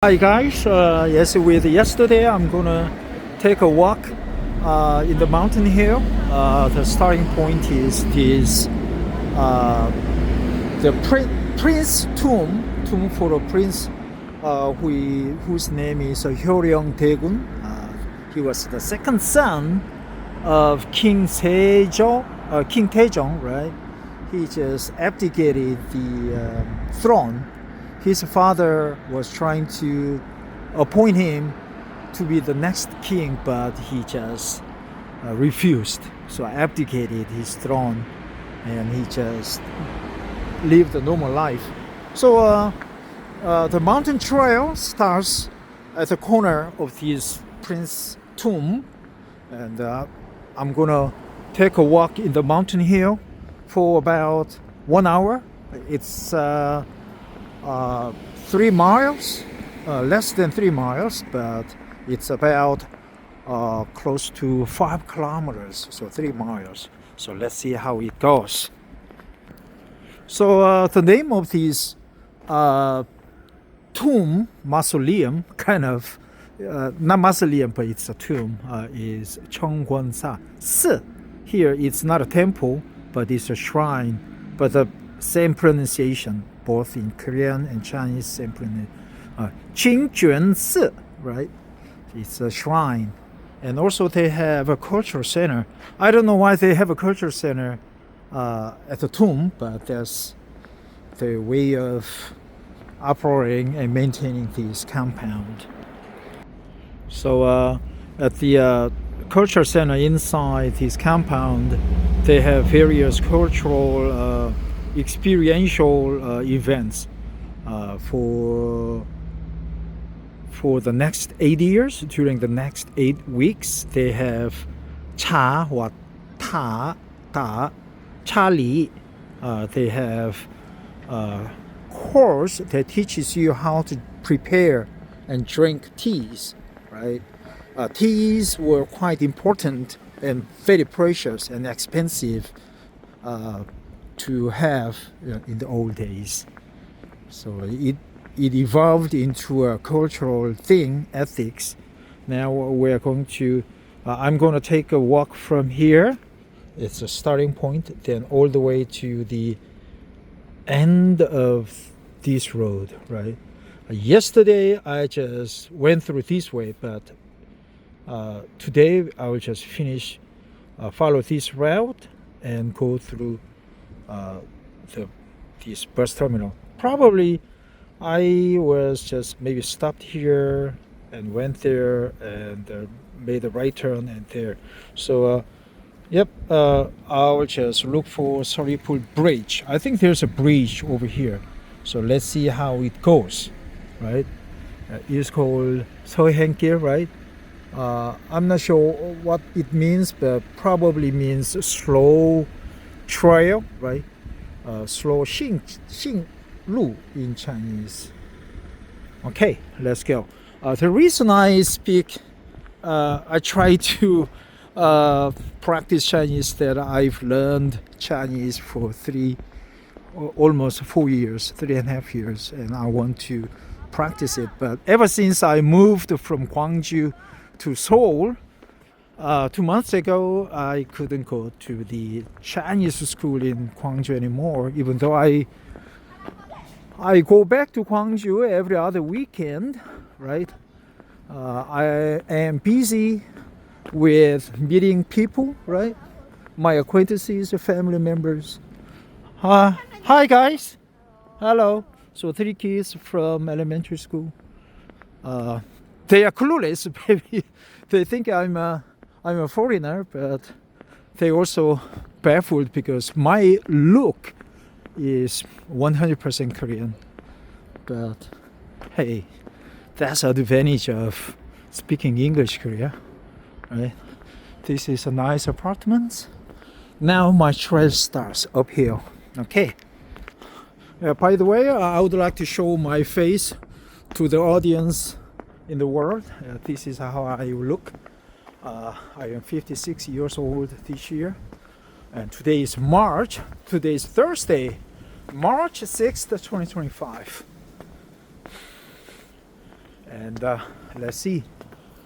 Hi guys, yes, with yesterday I'm gonna take a walk in the mountain here. The starting point is this the prince tomb for a prince whose name is 효령대군. He was the second son of King Taejong, right? He just abdicated the throne. His father was trying to appoint him to be the next king, but he just refused. So abdicated his throne, and he just lived a normal life. So the mountain trail starts at the corner of his prince tomb, and I'm gonna take a walk in the mountain hill for about 1 hour. It's 3 miles, less than 3 miles, but it's about close to 5 kilometers, so 3 miles. So let's see how it goes. So the name of this tomb, mausoleum, kind of, not mausoleum, but it's a tomb, is 청권사. Si. Here it's not a temple, but it's a shrine, but the same pronunciation, both in Korean and Chinese, same pronunciation. Si, right? It's a shrine. And also they have a cultural center. I don't know why they have a cultural center at the tomb, but that's the way of operating and maintaining this compound. So at the culture center inside this compound, they have various cultural experiential events for the next 8 years. During the next 8 weeks, they have cha or ta chali. They have course that teaches you how to prepare and drink teas, right? Teas were quite important and very precious and expensive to have in the old days. So it evolved into a cultural thing, ethics. Now we're going to, I'm going to take a walk from here. It's a starting point, then all the way to the end of this road, right? Yesterday I just went through this way, but today I will just follow this route and go through this bus terminal. Probably I was just maybe stopped here and went there and made a right turn and there. So I'll just look for Soripul Bridge. I think there's a bridge over here. So let's see how it goes, right? It's called 서행길, right? I'm not sure what it means, but probably means slow trail, right? Slow 行路 in Chinese. Okay, let's go. The reason I speak, I try to practice Chinese, that I've learned Chinese for almost 4 years, 3.5 years, and I want to practice it. But ever since I moved from Gwangju to Seoul 2 months ago, I couldn't go to the Chinese school in Gwangju anymore, even though I go back to Gwangju every other weekend, right? I am busy with meeting people, right? My acquaintances, family members. Hi guys. Hello. So 3 kids from elementary school. They are clueless, baby. They think I'm a foreigner, but they also baffled because my look is 100% Korean. But hey, that's the advantage of speaking English Korea, right? This is a nice apartment. Now my trail starts uphill. Okay. By the way, I would like to show my face to the audience in the world. This is how I look. I am 56 years old this year, and today is March. Today is Thursday, March 6th, 2025. And let's see.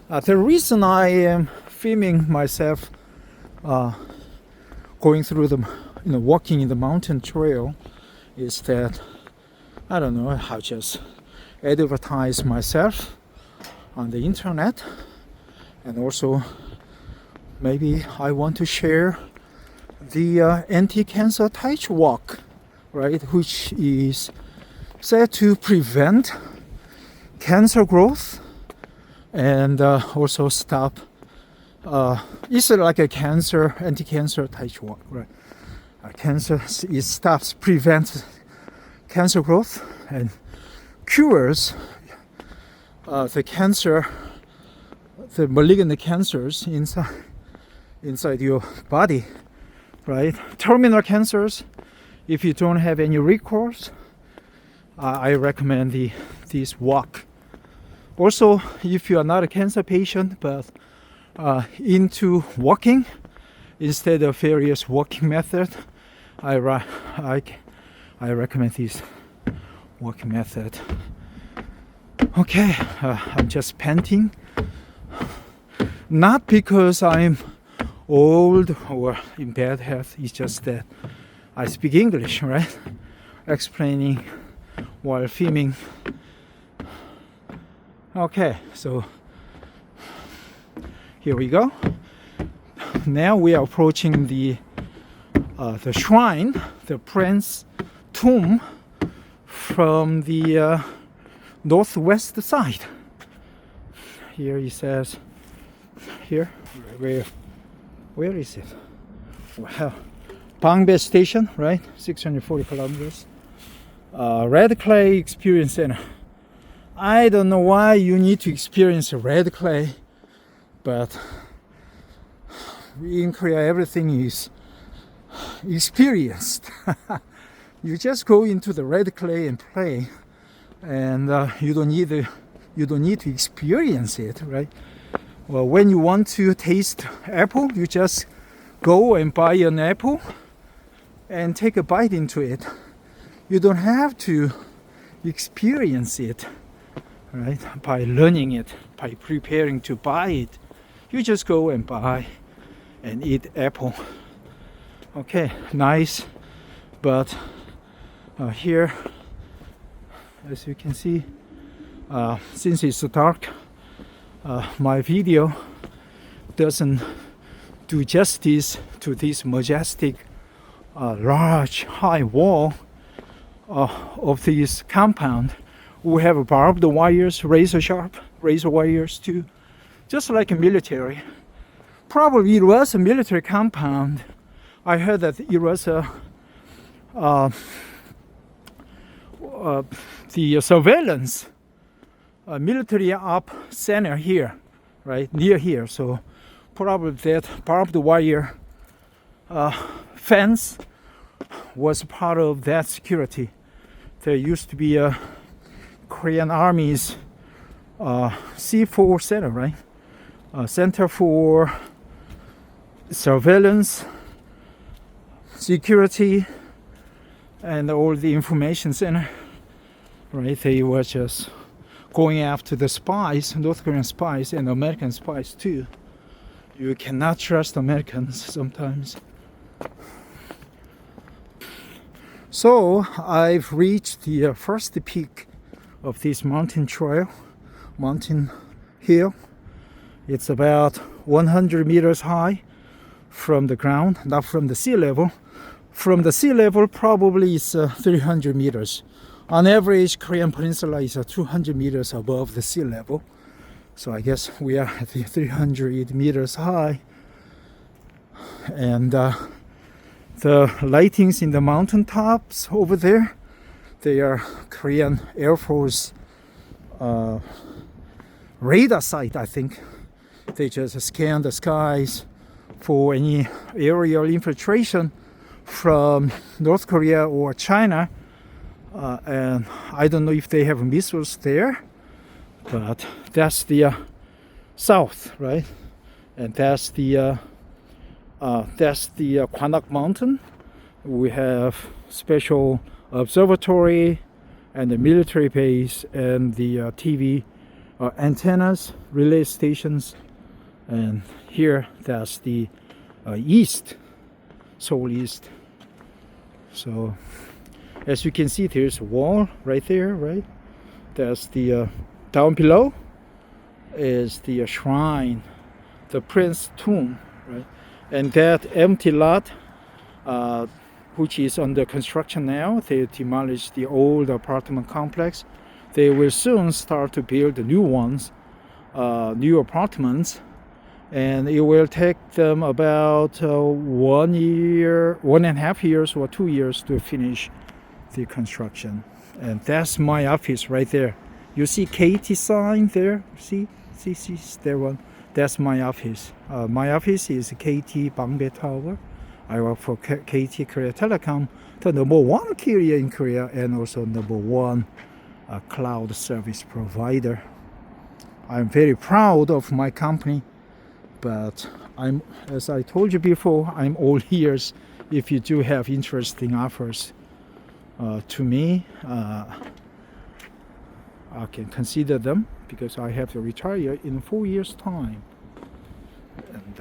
The reason I am filming myself going through the, walking in the mountain trail is that I don't know how just advertise myself on the internet, and also maybe I want to share the anti-cancer Tai Chi walk, right, which is said to prevent cancer growth and also stop. It's like a cancer anti-cancer Tai Chi walk, right? Cancer, it stops, prevents cancer growth and cures the cancer, the malignant cancers inside your body, right? Terminal cancers, if you don't have any recourse, I recommend this walk. Also, if you are not a cancer patient but into walking instead of various walking method, I recommend this walking method. Okay, I'm just panting, not because I'm old or in bad health. It's just that I speak English, right? Explaining while filming. Okay, so here we go. Now we are approaching the shrine, the prince tomb from the northwest side. Here he says, here, where is it? Wow, Bangbe Station, right? 640 kilometers. Red clay experience center. I don't know why you need to experience red clay, but in Korea everything is experienced. You just go into the red clay and play, and you don't need to experience it, right? Well, when you want to taste apple, you just go and buy an apple and take a bite into it. You don't have to experience it, right? By learning it, by preparing to buy it, you just go and buy and eat apple. Okay, nice, but here, as you can see, since it's dark, my video doesn't do justice to this majestic, large, high wall of this compound. We have barbed wires, razor wires too, just like a military. Probably it was a military compound. I heard that it was the surveillance military op center here, right, near here. So probably that barbed wire fence was part of that security. There used to be a Korean Army's C4 center, right? Center for surveillance, security, and all the information center, right? They were just going after the spies, North Korean spies and American spies too. You cannot trust Americans sometimes. So I've reached the first peak of this mountain trail, mountain hill. It's about 100 meters high from the ground, not from the sea level. From the sea level, probably it's 300 meters. On average, Korean Peninsula is 200 meters above the sea level. So I guess we are at the 300 meters high. And the lightings in the mountaintops over there, they are Korean Air Force radar site, I think. They just scan the skies for any aerial infiltration from North Korea or China. And I don't know if they have missiles there, but that's the south, right? And that's the Kwanak Mountain. We have special observatory and the military base and the TV antennas, relay stations, and here that's the east, Seoul East. So as you can see, there's a wall right there, right? That's the down below is the shrine, the prince tomb, right? And that empty lot, which is under construction now, they demolished the old apartment complex. They will soon start to build the new ones, new apartments, and it will take them about 1 year, 1.5 years, or 2 years to finish the construction. And that's my office right there. You see KT sign there? See that one? That's my office. My office is KT Bangbae Tower. I work for KT Korea Telecom, the #1 carrier in Korea, and also #1 cloud service provider. I'm very proud of my company, but as I told you before, I'm all ears if you do have interesting offers to me. I can consider them because I have to retire in 4 years' time. And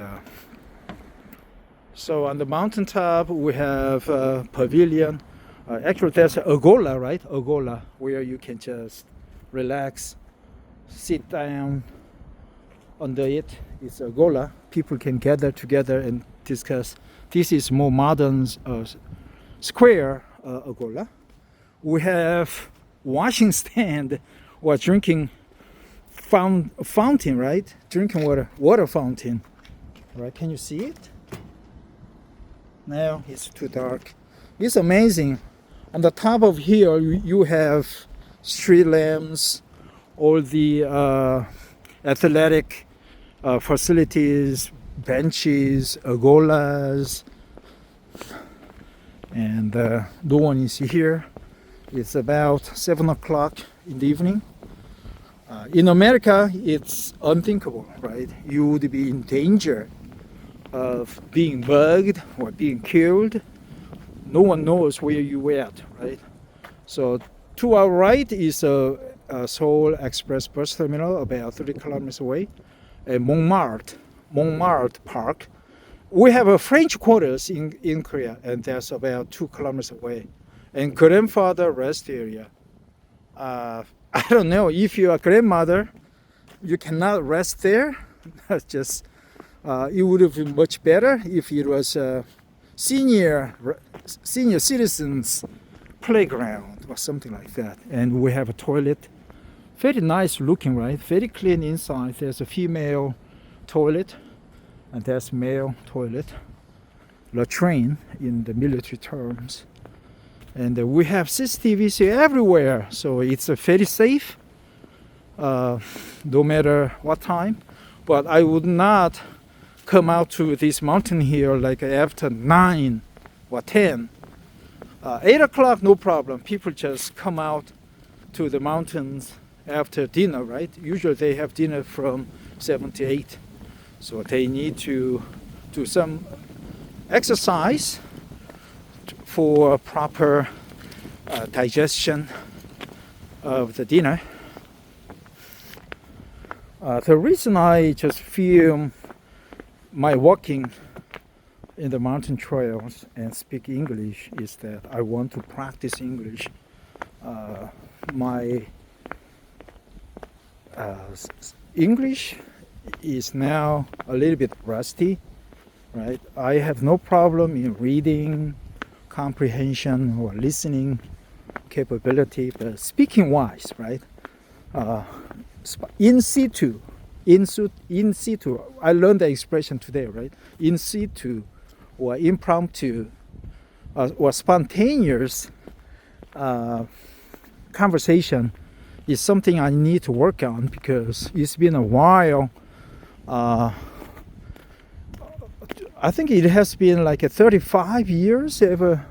so on the mountaintop we have a pavilion. Actually, there's an Agola, right? Agola, where you can just relax, sit down under it. It's Agola. People can gather together and discuss. This is more modern square Agola. We have washing stand or drinking fountain, right? Drinking water fountain, right? Can you see it? No, it's too dark. It's amazing. On the top of here, you have street lamps, all the athletic facilities, benches, agolas, and no one is here. It's about 7 o'clock in the evening. In America, it's unthinkable, right? You would be in danger of being bugged or being killed. No one knows where you at, right? So to our right is a Seoul Express bus terminal about 30 kilometers away, and Montmartre Park. We have a French quarters in Korea, and that's about 2 kilometers away. And grandfather rest area. I don't know if you're a grandmother, you cannot rest there. Just it would have been much better if it was a senior citizens playground or something like that. And we have a toilet, very nice looking, right? Very clean inside. There's a female toilet, and there's male toilet, latrine in the military terms. And we have CCTVs everywhere, so it's very safe, no matter what time. But I would not come out to this mountain here like after 9 or 10. 8 o'clock, no problem. People just come out to the mountains after dinner, right? Usually they have dinner from 7 to 8. So they need to do some exercise for proper digestion of the dinner. The reason I just film my walking in the mountain trails and speak English is that I want to practice English. My English is now a little bit rusty, right? I have no problem in reading, comprehension, or listening capability, but speaking wise, right? In situ, I learned the expression today, right? In situ, or impromptu, or spontaneous conversation is something I need to work on because it's been a while. I think it has been like 35 years ever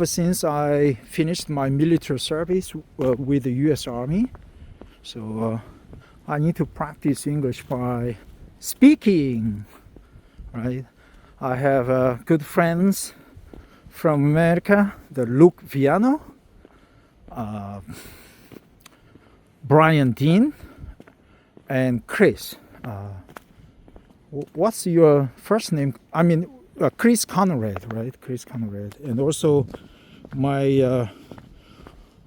since I finished my military service with the U.S. Army. So I need to practice English by speaking, right? I have good friends from America, the Luke Viano, Brian Dean, And Chris. What's your first name? I mean, Chris Conrad, right? Chris Conrad. And also my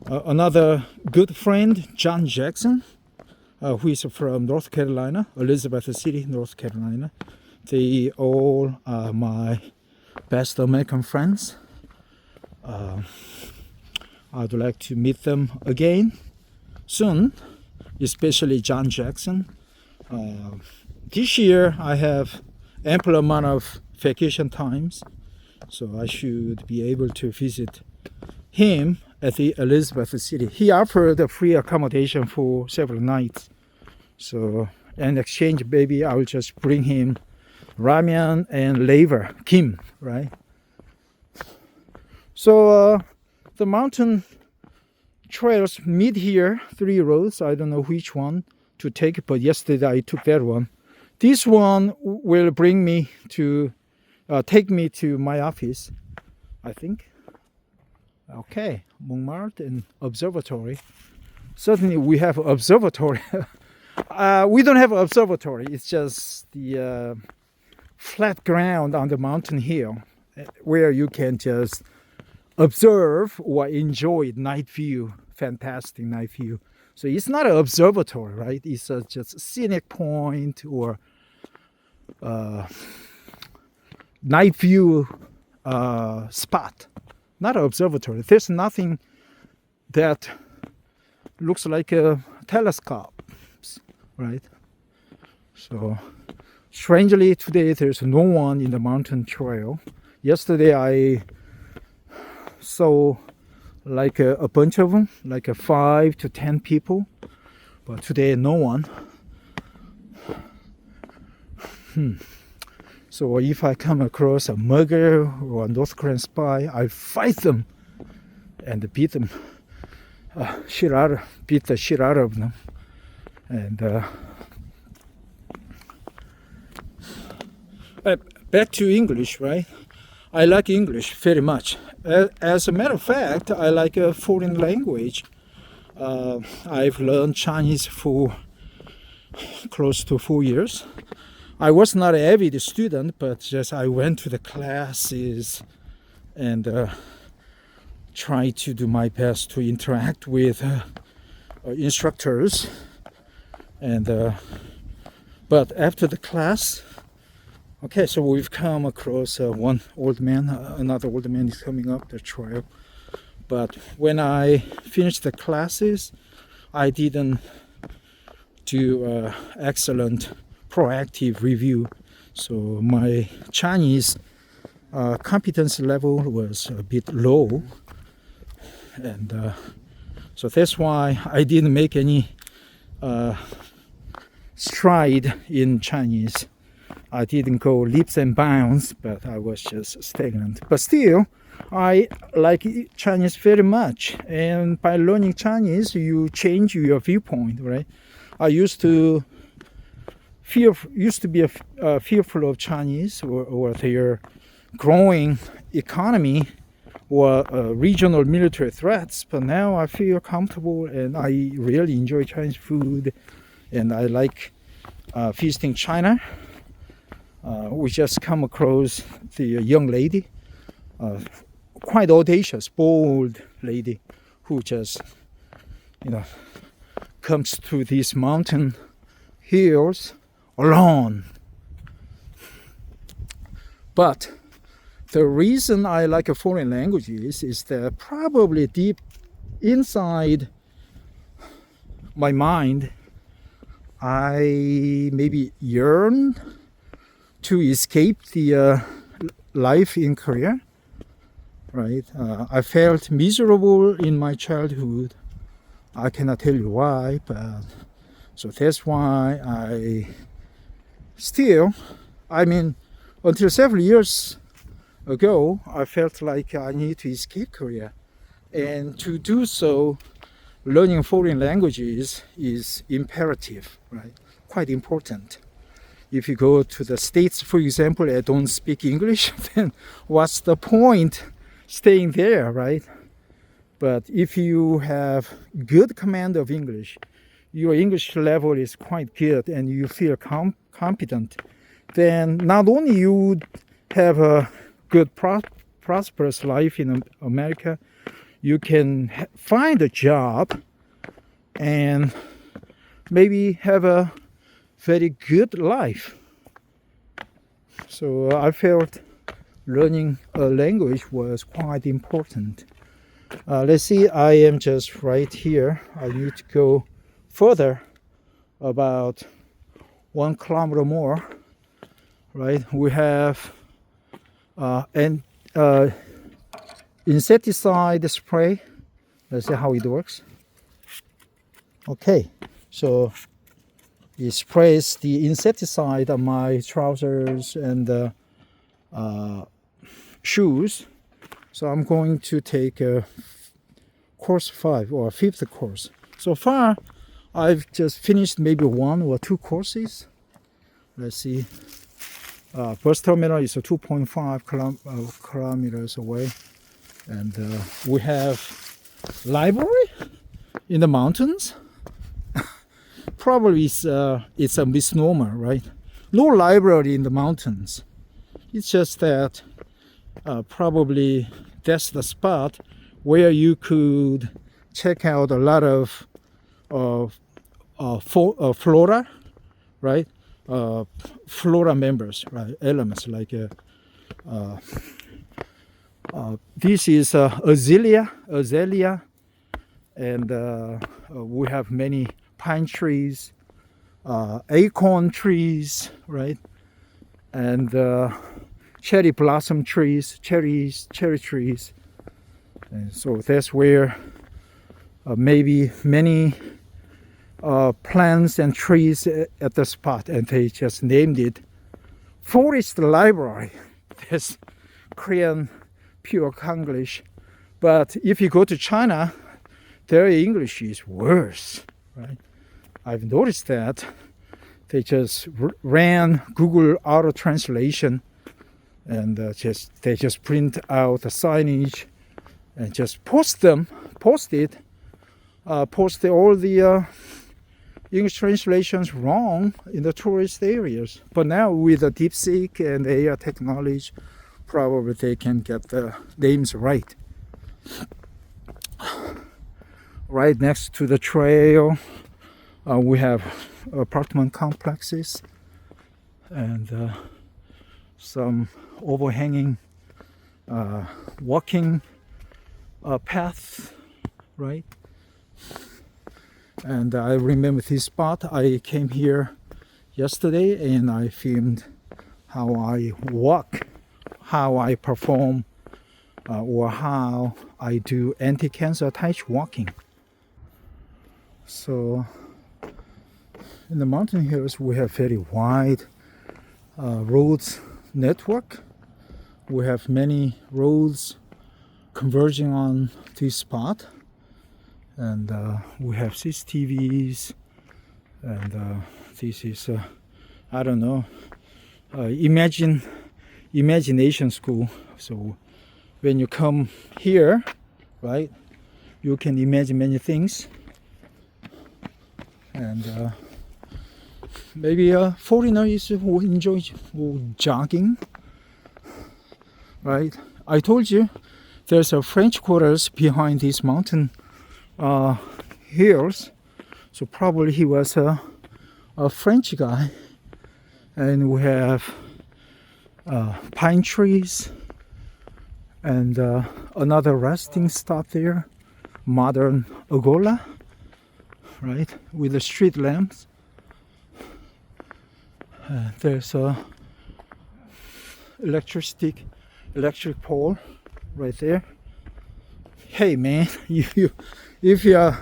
another good friend, John Jackson, who is from North Carolina, Elizabeth City, North Carolina. They all are my best American friends. I'd like to meet them again soon, especially John Jackson. This year I have ample amount of vacation times, so I should be able to visit him at the Elizabeth City. He offered a free accommodation for several nights. So in exchange, maybe I will just bring him ramen and liver, kim, right? So the mountain trails meet here, 3 roads. I don't know which one to take, but yesterday I took that one. This one will bring me to, take me to my office, I think. Okay, Montmartre and observatory. Certainly we have observatory. We don't have an observatory. It's just the flat ground on the mountain hill where you can just observe or enjoy night view, fantastic night view. So it's not an observatory, right? It's just a scenic point or night view spot. Not an observatory. There's nothing that looks like a telescope, right? So strangely today there's no one in the mountain trail. Yesterday I saw like a bunch of them, like 5 to 10 people, but today no one. So if I come across a mugger or a North Korean spy, I fight them and beat them, beat the shit out of them. And back to English, right? I like English very much. As a matter of fact, I like a foreign language. I've learned Chinese for close to 4 years. I was not an avid student, but just I went to the classes and tried to do my best to interact with instructors. And but after the class, okay, so we've come across one old man, another old man is coming up the trail. But when I finished the classes, I didn't do excellent proactive review. So my Chinese competence level was a bit low. And so that's why I didn't make any stride in Chinese. I didn't go leaps and bounds, but I was just stagnant. But still, I like Chinese very much. And by learning Chinese, you change your viewpoint, right? I used to be fearful of Chinese or their growing economy or regional military threats. But now I feel comfortable and I really enjoy Chinese food. And I like visiting China. We just come across the young lady, quite audacious, bold lady, who just, comes to these mountain hills alone. But the reason I like a foreign languages is that probably deep inside my mind, I maybe yearn to escape the life in Korea, right? I felt miserable in my childhood. I cannot tell you why, but so that's why until several years ago, I felt like I need to escape Korea. And to do so, learning foreign languages is imperative, right? Quite important. If you go to the States, for example, and don't speak English, then what's the point staying there, right? But if you have good command of English, your English level is quite good and you feel competent, then not only you would have a good prosperous life in America, you can find a job and maybe have a very good life. So I felt learning a language was quite important. Let's see, I am just right here. I need to go further about 1 kilometer more, right? We have insecticide spray. Let's see how it works. Okay, so it sprays the insecticide on my trousers and shoes. So I'm going to take course 5 or 5th course. So far, I've just finished maybe 1 or 2 courses. Let's see. Bus terminal is 2.5 kilometers away, and we have library in the mountains. Probably it's a misnomer, right? No library in the mountains. It's just that probably that's the spot where you could check out a lot of flora, right? Flora members, right? Elements like this is azalea, and we have many pine trees, acorn trees, right? And cherry blossom trees, cherry trees. And so that's where maybe many plants and trees at the spot, and they just named it Forest Library. That's Korean pure Konglish. But if you go to China, their English is worse, right? I've noticed that they just ran Google auto translation, and they just print out the signage and just post all the English translations wrong in the tourist areas. But now with the DeepSeek and AI technology, probably they can get the names right. Right next to the trail, we have apartment complexes and some overhanging walking paths, right? And I remember this spot. I came here yesterday and I filmed how I walk, how I perform, or how I do anti-cancer attached walking. So in the mountain hills, we have very wide roads network. We have many roads converging on this spot, and we have CCTVs, and this is I don't know, imagination school. So when you come here, right, you can imagine many things, and maybe a foreigner will enjoy jogging, right? I told you there's a French quarters behind these mountain hills, so probably he was a French guy. And we have pine trees and another resting stop there, modern Agola, right, with the street lamps. There's a electric pole right there. Hey man, if you are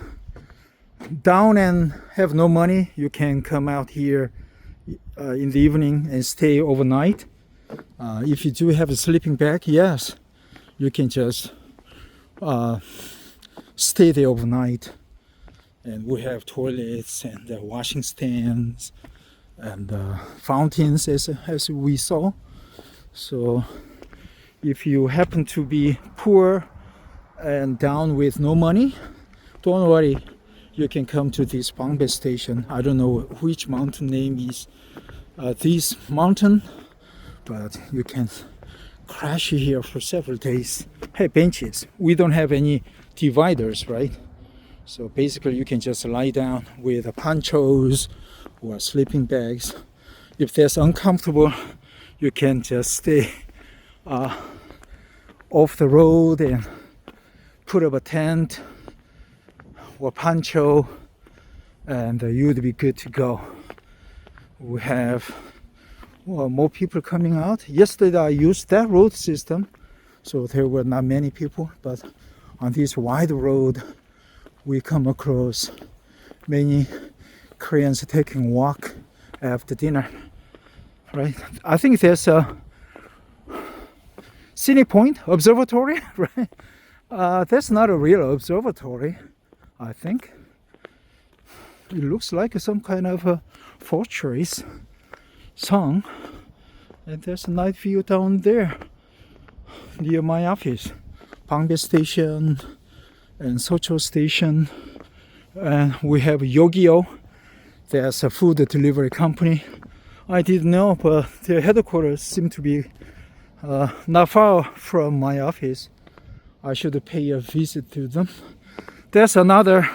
down and have no money, you can come out here in the evening and stay overnight. If you do have a sleeping bag, yes, you can just stay there overnight. And we have toilets and washing stands and fountains as we saw. So if you happen to be poor and down with no money, don't worry, you can come to this Bangbei station. I don't know which mountain name is this mountain, but you can crash here for several days. Hey, benches. We don't have any dividers, right? So basically you can just lie down with ponchos or sleeping bags. If that's uncomfortable, you can just stay off the road and put up a tent or poncho, and you'd be good to go. We have more people coming out. Yesterday I used that road system, so there were not many people, but on this wide road we come across many Koreans taking walk after dinner, right? I think there's a Cine Point Observatory, right? That's not a real observatory, I think. It looks like some kind of a fortress song. And there's a night view down there near my office. Bangbei Station and Socho Station. And we have Yogio. There's a food delivery company. I didn't know, but their headquarters seem to be not far from my office. I should pay a visit to them. There's another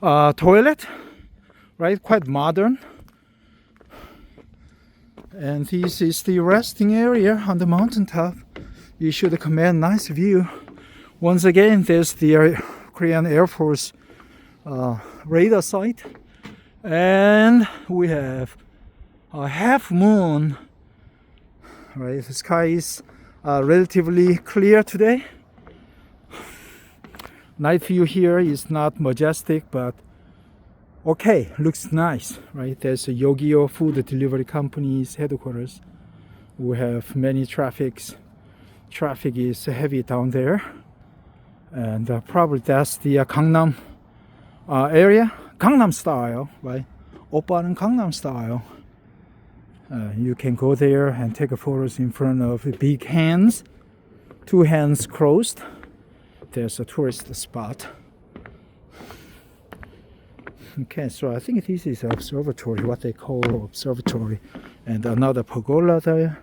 toilet, right? Quite modern. And this is the resting area on the mountaintop. You should command nice view. Once again, there's the Korean Air Force radar site. And we have a half moon. Right, the sky is relatively clear today. Night view here is not majestic, but okay, looks nice, right? There's a Yogio food delivery company's headquarters. We have many traffics. Traffic is heavy down there, and probably that's the Gangnam area, Gangnam style, right? 오빠는 Gangnam style. You can go there and take photos in front of big hands, two hands crossed. There's a tourist spot. Okay, so I think this is observatory, what they call observatory, and another pergola there.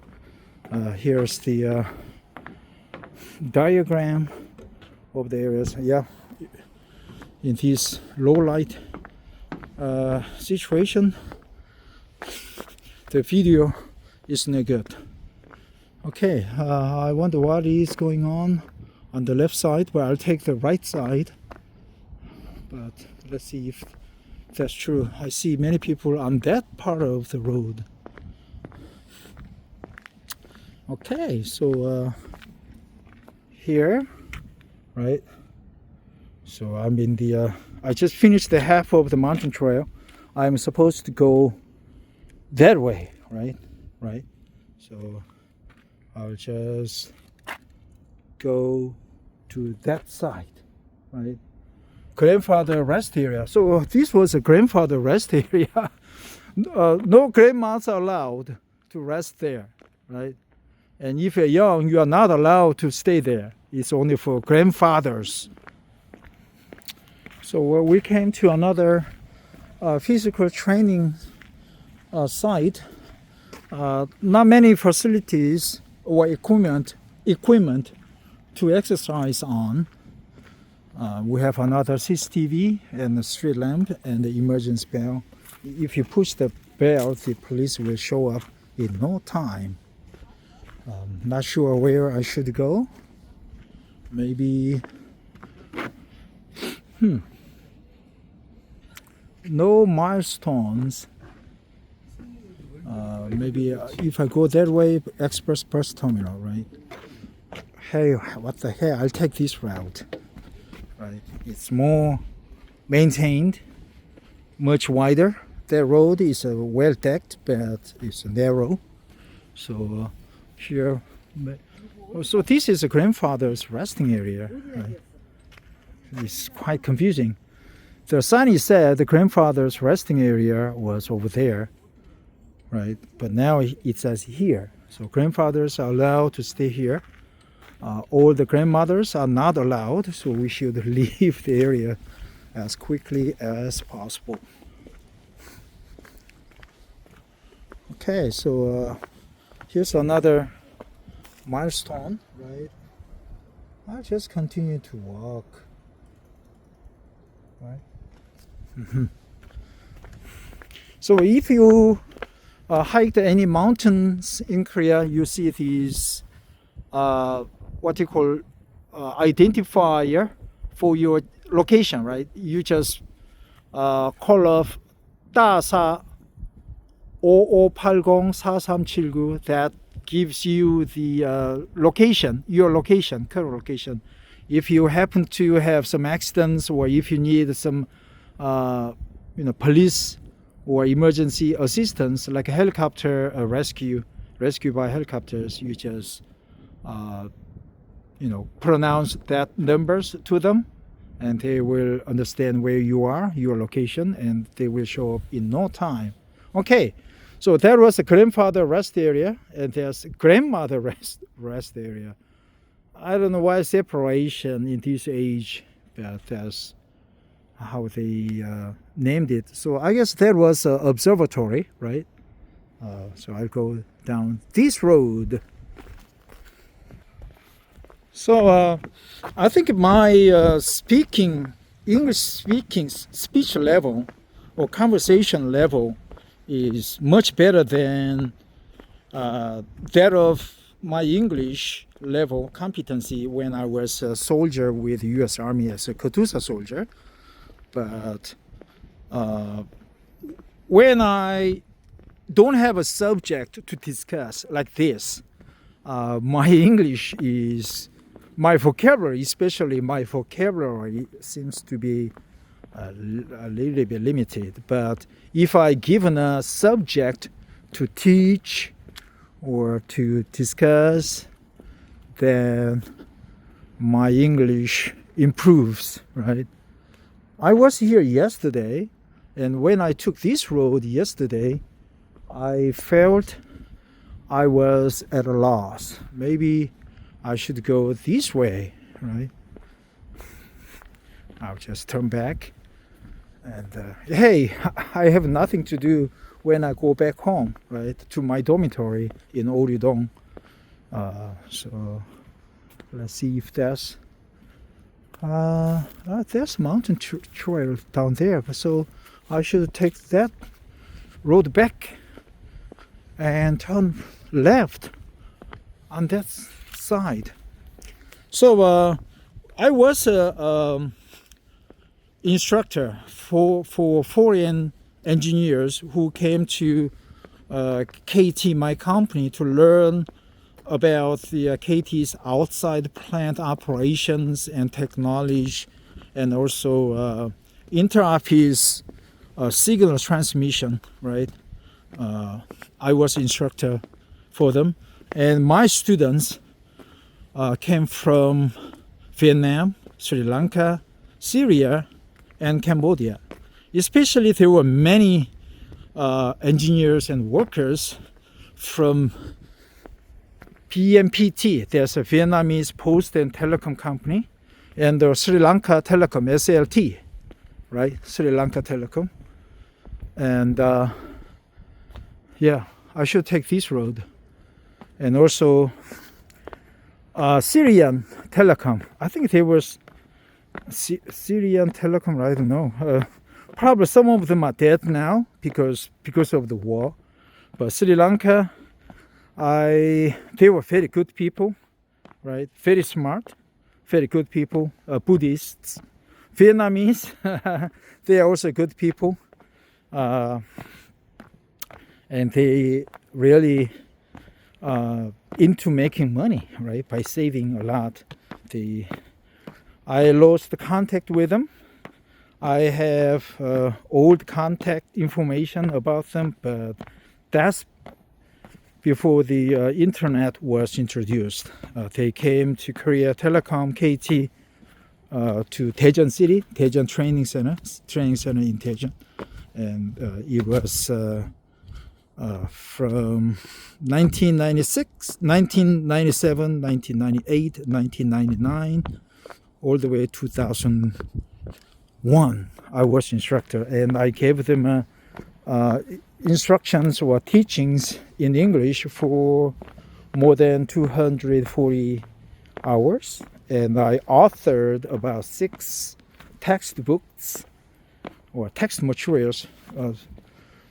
Here's the diagram of the areas. Yeah, in this low light situation, the video isn't good. Okay, I wonder what is going on the left side, but I'll take the right side. But let's see if that's true. I see many people on that part of the road. Okay, so here, right? So I'm in the, I just finished the half of the mountain trail. I'm supposed to go that way, right? Right? So I'll just go to that side, right? Grandfather rest area. So this was a grandfather rest area. No grandmas are allowed to rest there, right? And if you're young, you are not allowed to stay there. It's only for grandfathers. So we came to another physical training site. Not many facilities or equipment to exercise on. We have another CCTV and a street lamp and the emergency bell. If you push the bell, the police will show up in no time. Not sure where I should go. Maybe no milestones. Maybe if I go that way, express bus terminal, right? Hey, what the hell? I'll take this route. Right? It's more maintained, much wider. That road is well decked, but it's narrow. So here, so this is a grandfather's resting area. Right? It's quite confusing. The sign said the grandfather's resting area was over there, right? But now it says here. So grandfathers are allowed to stay here. All the grandmothers are not allowed, so we should leave the area as quickly as possible. Okay, so here's another milestone, right? I'll just continue to walk, right? So if you hiked any mountains in Korea, you see these what you call identifier for your location, right? You just call off 따사 5580-4379. That gives you the location, your location, current location. If you happen to have some accidents, or if you need some police or emergency assistance, like a helicopter rescue by helicopters, you just pronounce that numbers to them, and they will understand where you are, your location, and they will show up in no time. Okay, so that was a grandfather rest area, and there's grandmother rest area. I don't know why separation in this age, but that's how they named it. So I guess that was an observatory, right? So I'll go down this road. So I think my English speech level or conversation level is much better than that of my English level competency when I was a soldier with the U.S. Army as a Katusha soldier. But when I don't have a subject to discuss like this, my English is, my vocabulary, especially my vocabulary, seems to be a little bit limited. But if I given a subject to teach or to discuss, then my English improves, right? I was here yesterday, and when I took this road yesterday, I felt I was at a loss. Maybe I should go this way, right? I'll just turn back. And hey, I have nothing to do when I go back home, right, to my dormitory in Oryudong. So let's see if there's mountain trail down there. So I should take that road back and turn left on that side. So I was a instructor for foreign engineers who came to KT, my company, to learn about the KT's outside plant operations and technology, and also inter-office signal transmission, right? I was instructor for them, and my students came from Vietnam, Sri Lanka, Syria, and Cambodia. Especially there were many engineers and workers from VNPT, there's a Vietnamese Post and Telecom Company, and the Sri Lanka Telecom, SLT, right? Sri Lanka Telecom. And yeah, I should take this road. And also Syrian Telecom. I think there was Syrian Telecom, I don't know. Probably some of them are dead now because of the war. But Sri Lanka, they were very good people, right? Very smart, very good people. Buddhists, Vietnamese, they are also good people, and they really into making money, right? By saving a lot. I lost the contact with them. I have old contact information about them, but that's before the internet was introduced. They came to Korea Telecom KT to Daejeon City, Daejeon Training Center in Daejeon, and it was from 1996, 1997, 1998, 1999, all the way 2000. 1 I was instructor, and I gave them instructions or teachings in English for more than 240 hours, and I authored about 6 textbooks or text materials.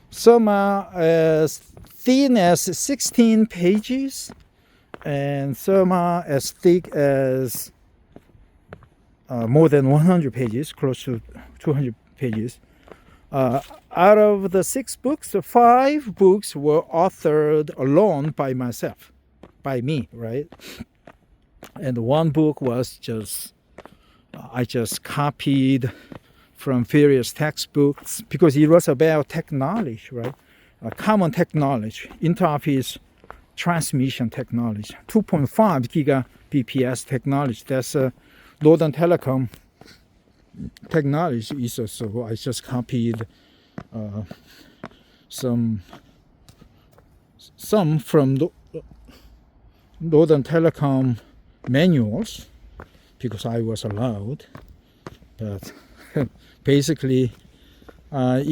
Some are as thin as 16 pages, and some are as thick as more than 100 pages, close to 200 pages. Out of the 6 books, 5 books were authored alone by myself, by me, right? And 1 book was just, I just copied from various textbooks because it was about technology, right? Common technology, interoffice transmission technology, 2.5 gigabps technology. That's Northern Telecom technology. So I just copied some from Northern Telecom manuals because I was allowed, but basically there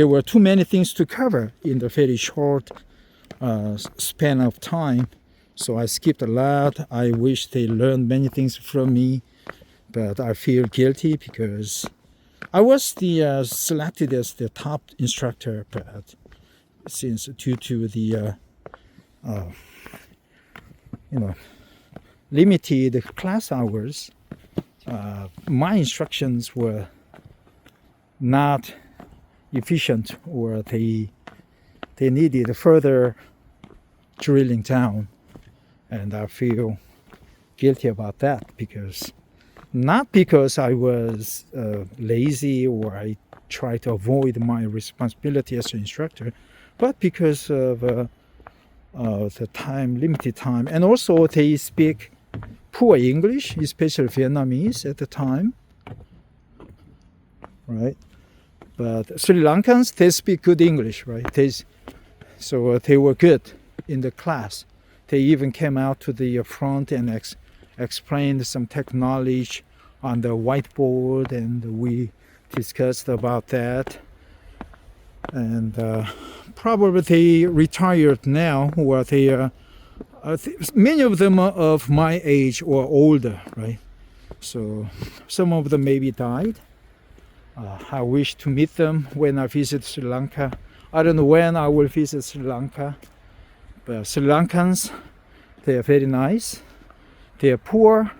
were too many things to cover in the very short span of time, so I skipped a lot. I wish they learned many things from me, but I feel guilty because I was selected as the top instructor, but since due to the limited class hours, my instructions were not efficient, or they needed further drilling down, and I feel guilty about that, because not because I was lazy or I tried to avoid my responsibility as an instructor, but because of the limited time, and also they speak poor English, especially Vietnamese at the time, right? But Sri Lankans, they speak good English, right? So they were good in the class. They even came out to the front and explained some technology on the whiteboard, and we discussed about that. And probably they retired now, or they many of them are of my age or older, right? So some of them maybe died. I wish to meet them when I visit Sri Lanka. I don't know when I will visit Sri Lanka, but Sri Lankans, they are very nice. They are poor,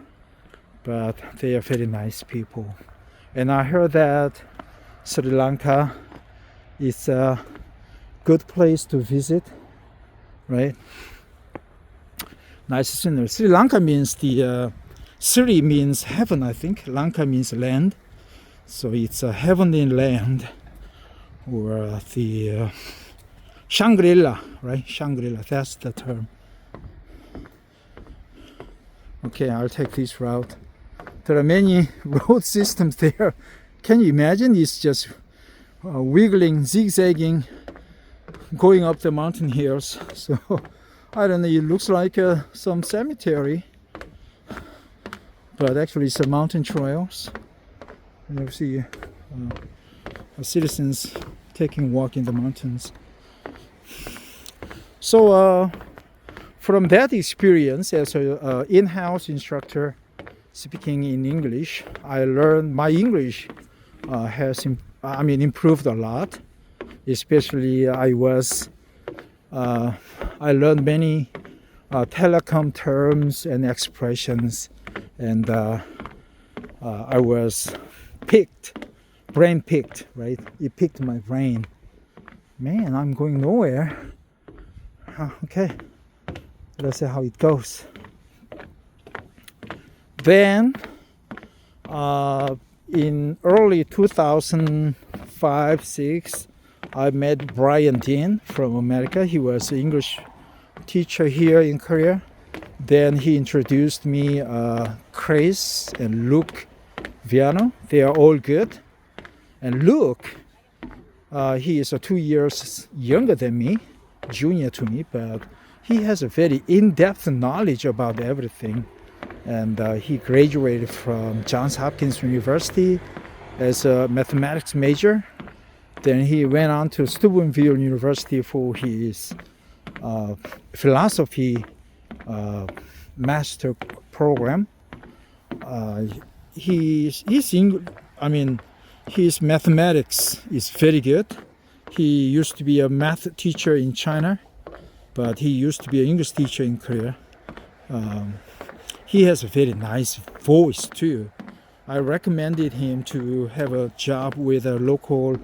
but they are very nice people. And I heard that Sri Lanka is a good place to visit, right? Nice scenery. Sri Lanka means Sri means heaven, I think. Lanka means land. So it's a heavenly land, or the Shangri-La, right? Shangri-La, that's the term. Okay, I'll take this route. There are many road systems there. Can you imagine? It's just wiggling, zigzagging, going up the mountain hills. So I don't know, it looks like some cemetery, but actually it's a mountain trails. And you see citizens taking walk in the mountains. So from that experience as an in-house instructor speaking in English, I learned my English has improved a lot. Especially I learned many telecom terms and expressions, and I was brain picked, right? It picked my brain. Man, I'm going nowhere. Okay, let's see how it goes. Then, in early 2005-06, I met Brian Dean from America. He was an English teacher here in Korea. Then he introduced me Chris and Luke Viano. They are all good. And Luke, he is 2 years younger than me, junior to me, but he has a very in-depth knowledge about everything. and he graduated from Johns Hopkins University as a mathematics major. Then he went on to Steubenville University for his philosophy master program. His mathematics is very good. He used to be a math teacher in China, but he used to be an English teacher in Korea. He has a very nice voice too. I recommended him to have a job with a local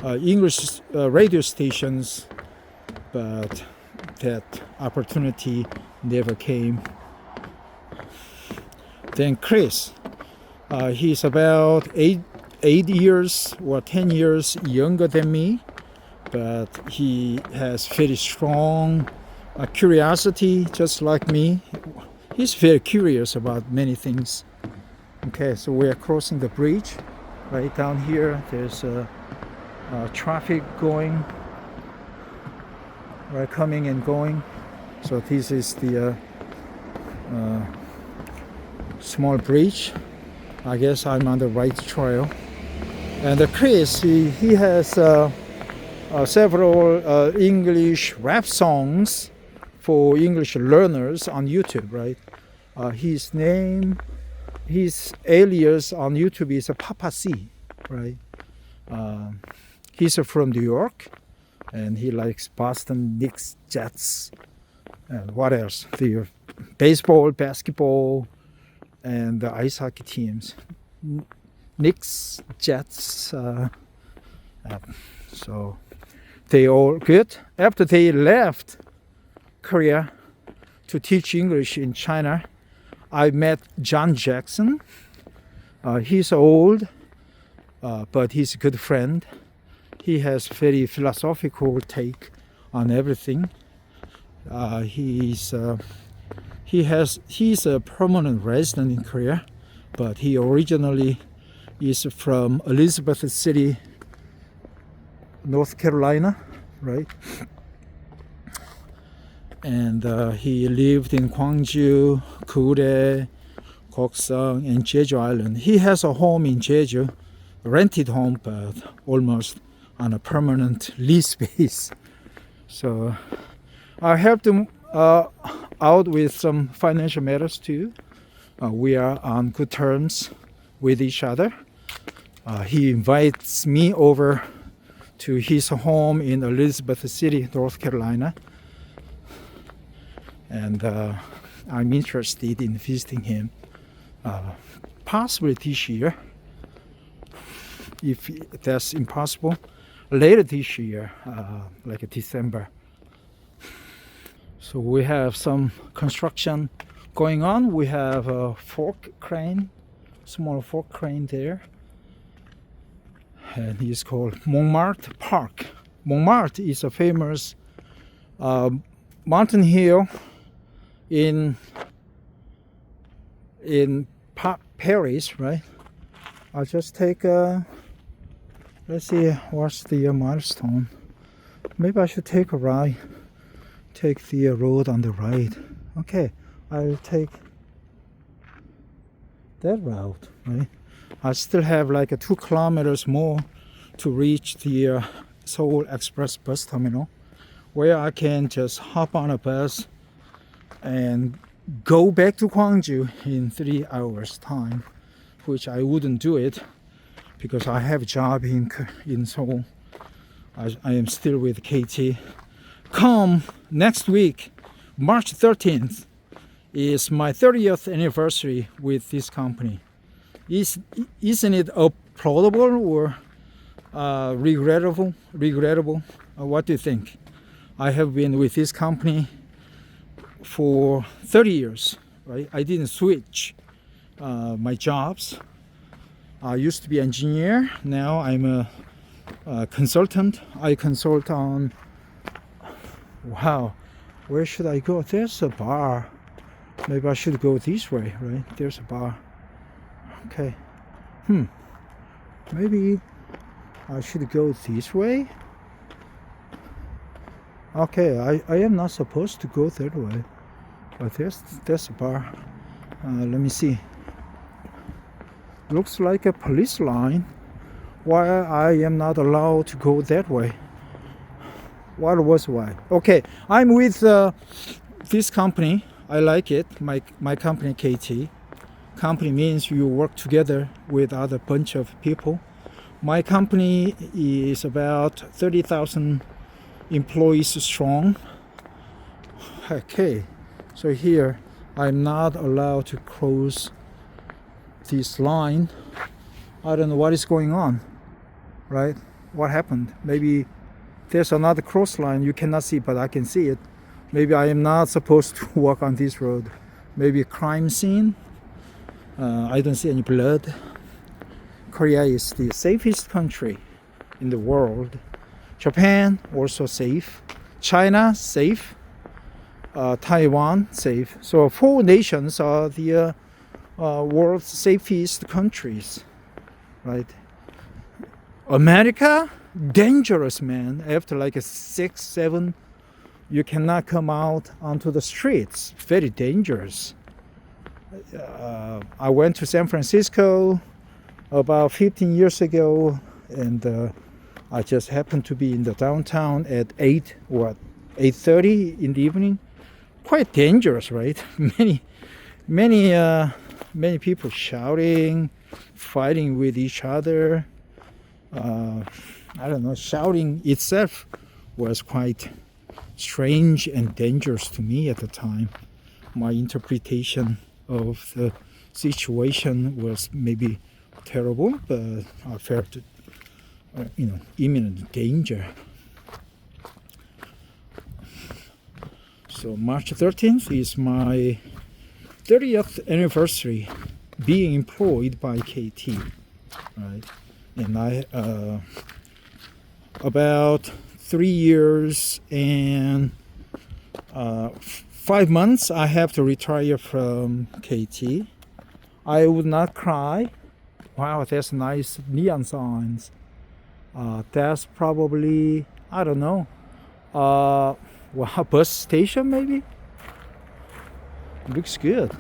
English radio stations, but that opportunity never came. Then Chris, he's about 8 years or 10 years younger than me, but he has very strong curiosity, just like me. He's very curious about many things. Okay, so we are crossing the bridge. Right down here, there's traffic going, right, coming and going. So this is the small bridge. I guess I'm on the right trail. And Chris, he has several English rap songs for English learners on YouTube, right? His alias on YouTube is Papa C, right? He's from New York, and he likes Boston, Knicks, Jets, and what else? The baseball, basketball, and the ice hockey teams. Knicks, Jets, so they all good. After they left Korea to teach English in China, I met John Jackson. He's old, but he's a good friend. He has very philosophical take on everything. He's a permanent resident in Korea, but he originally is from Elizabeth City, North Carolina, right? And he lived in Gwangju, Gure, Gokseong, and Jeju Island. He has a home in Jeju, rented home, but almost on a permanent lease base. So I helped him out with some financial matters too. We are on good terms with each other. He invites me over to his home in Elizabeth City, North Carolina. And I'm interested in visiting him possibly this year. If that's impossible, later this year, like December. So we have some construction going on. We have a fork crane, small fork crane there. And it's called Montmartre Park. Montmartre is a famous mountain hill in Paris, right? I'll just take let's see what's the milestone. Maybe I should take a ride, take the road on the right. Okay, I'll take that route, right? I still have like 2 kilometers more to reach the Seoul Express bus terminal, where I can just hop on a bus and go back to Gwangju in 3 hours time, which I wouldn't do it because I have a job in Seoul. I am still with KT. Come next week, March 13th, is my 30th anniversary with this company. Isn't it applaudable or regrettable? What do you think? I have been with this company for 30 years, right? I didn't switch my jobs. I used to be an engineer. Now I'm a consultant. I consult on, wow, where should I go? There's a bar. Maybe I should go this way, right? There's a bar. Okay. Maybe I should go this way. Okay, I am not supposed to go that way, but there's a bar. Let me see. Looks like a police line. Why I am not allowed to go that way? What was why? Okay, I'm with this company. I like it. My company, KT. Company means you work together with other bunch of people. My company is about 30,000 employees strong. Okay, so here I'm not allowed to cross this line. I don't know what is going on, right? What happened? Maybe there's another cross line you cannot see, but I can see it. Maybe I am not supposed to walk on this road. Maybe a crime scene. I don't see any blood. Korea is the safest country in the world. Japan also safe. China safe. Taiwan safe. So 4 nations are the world's safest countries, right? America, dangerous, man. After like a 6, 7, you cannot come out onto the streets. Very dangerous. I went to San Francisco about 15 years ago, and I just happened to be in the downtown at 8:30 in the evening. Quite dangerous, right? Many people shouting, fighting with each other. I don't know, shouting itself was quite strange and dangerous to me at the time. My interpretation of the situation was maybe terrible, but I felt imminent danger. So March 13th is my 30th anniversary being employed by KT, right? And I about 3 years and 5 months I have to retire from KT. I would not cry. Wow, that's nice neon signs. That's probably, I don't know, well, bus station maybe? Looks good.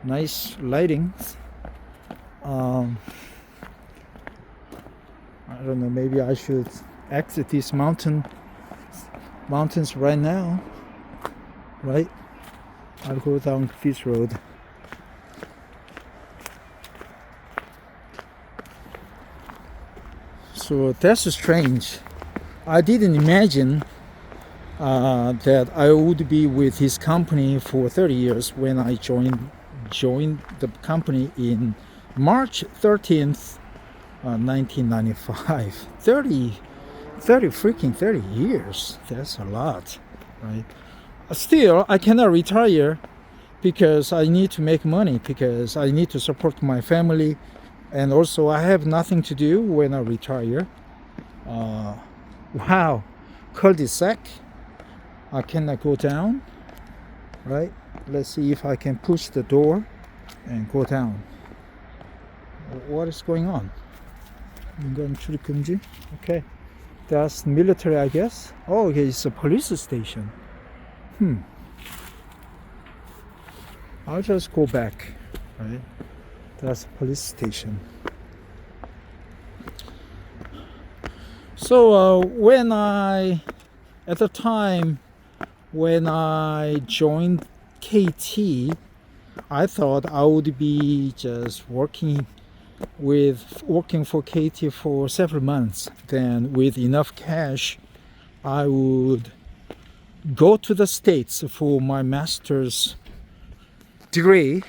Nice lighting. I don't know, maybe I should exit these mountains right now, right? I'll go down this road. So that's strange. I didn't imagine that I would be with his company for 30 years when I joined the company in March 13th, 1995. 30 years. That's a lot, right? Still, I cannot retire because I need to make money, because I need to support my family, and also I have nothing to do when I retire. Wow, cul-de-sac. I cannot go down, right? Let's see if I can push the door and go down. What is going on? Okay, that's military, I guess. Oh, okay, it's a police station. I'll just go back, right? That's a police station. So at the time when I joined KT, I thought I would be just working for KT for several months. Then with enough cash, I would go to the States for my master's degree.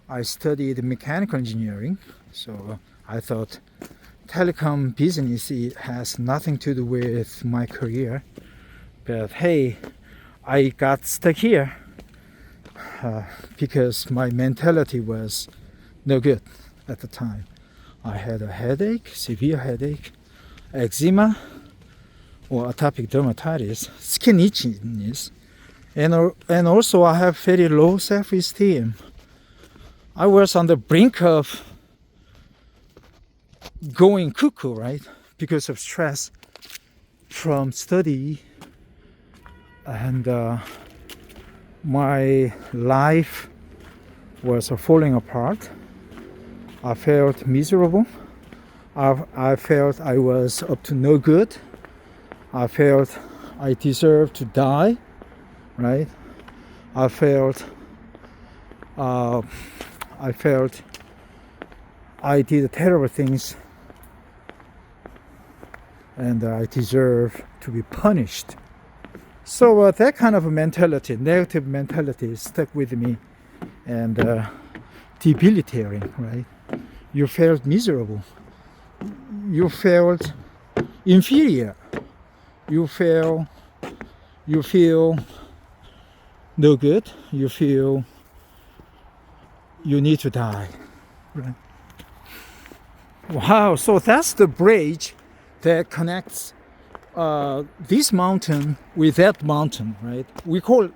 I studied mechanical engineering, so I thought telecom business has nothing to do with my career. But hey, I got stuck here because my mentality was no good at the time. I had a headache, severe headache, eczema, or atopic dermatitis, skin itchiness, and also I have very low self-esteem. I was on the brink of going cuckoo, right? Because of stress from study, and my life was falling apart. I felt miserable. I felt I was up to no good. I felt I deserved to die, right? I felt I did terrible things, and I deserve to be punished. So that kind of mentality, negative mentality, stuck with me, and debilitating, right? You felt miserable. You felt inferior. You feel no good. You feel you need to die, right? Wow, so that's the bridge that connects this mountain with that mountain, right? We call